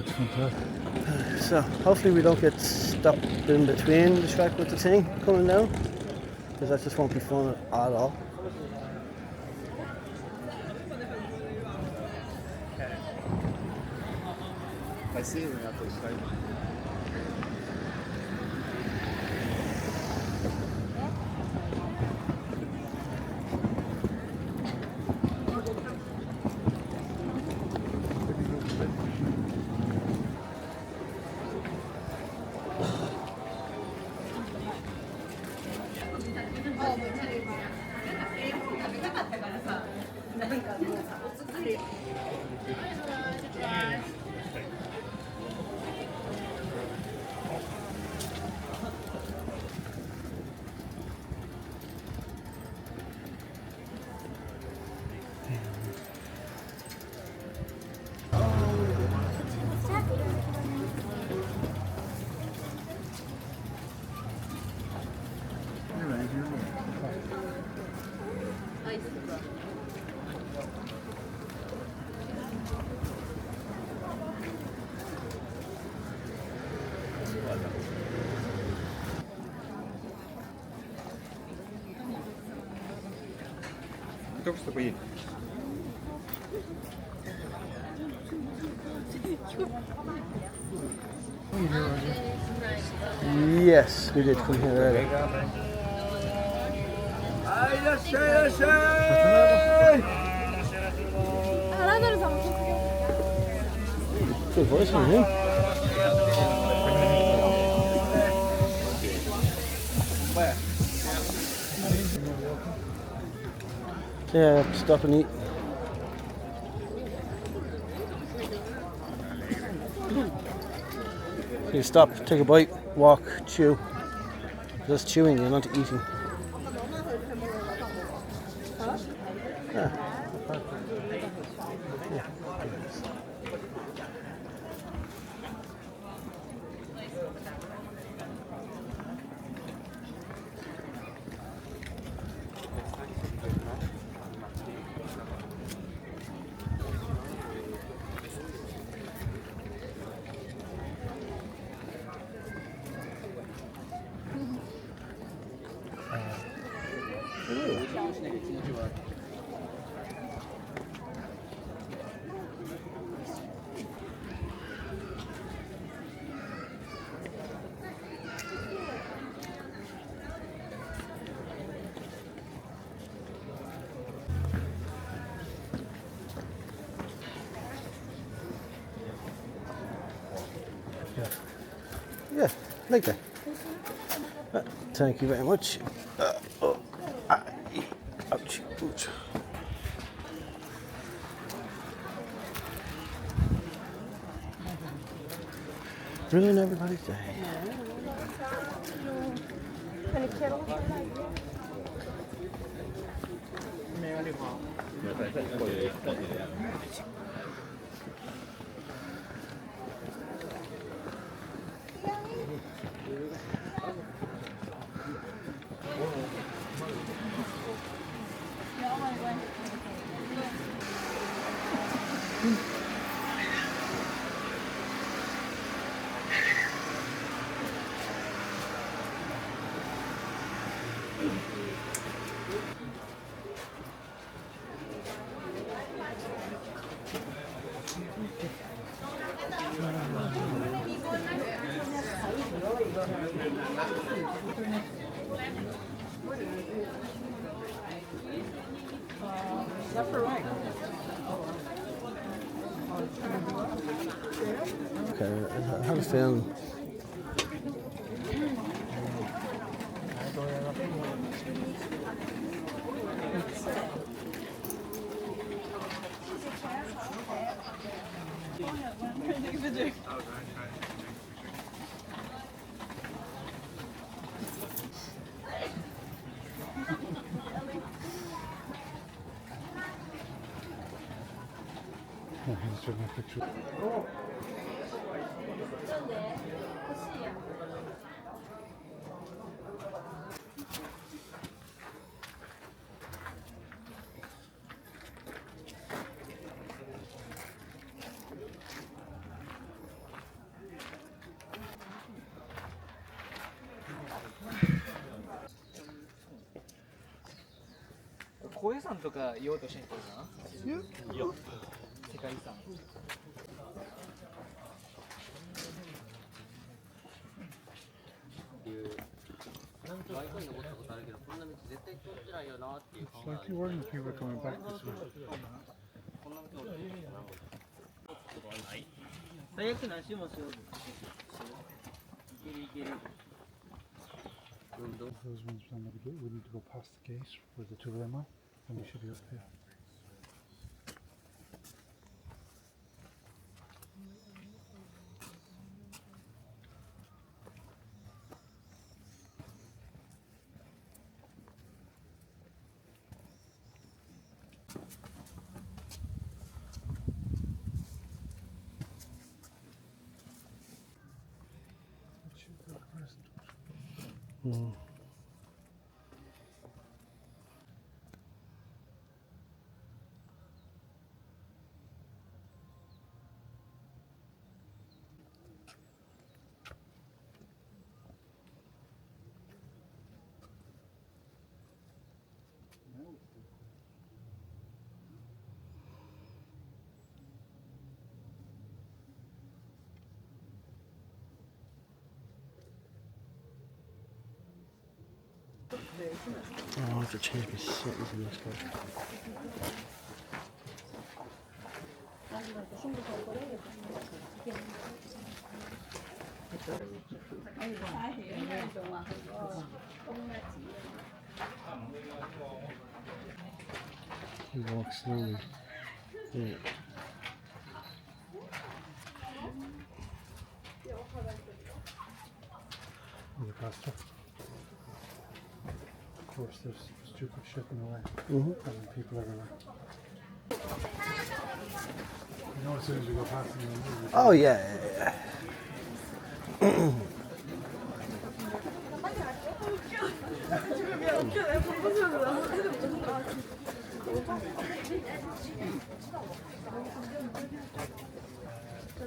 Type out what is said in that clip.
it's fantastic. So hopefully we don't get stopped in between the track with the thing coming down, because that just won't be fun at all. I see it out there. Только что поедем. Yes, we did come here earlier. Good voice from him. Yeah, stop and eat. You stop, take a bite, walk, chew. Just chewing, you're not eating. Yeah. Yeah, like that. Thank you very much. Ouch. Ouch. Ruin everybody's day. Okay, I have a film. He's taking a picture. 高野山とか言おうとしてるかな。世界遺産。バイクに登ったことあるけど、こんな道絶対通ってないよなっていう It's like you weren't the people coming back this way. こんな道通ってないよな。最悪何周もしよう。いけるいける。運動 Those ones down the gate. We need to go past the gate where the two of them are, and we should be up here. It should be present. Oh, I have to change my settings in this one. He walks slowly. Yeah. The pastor. Of course, there's stupid shit in the way. Mhm. And people everywhere. You know, as soon as you go past them, you Oh yeah, yeah, yeah.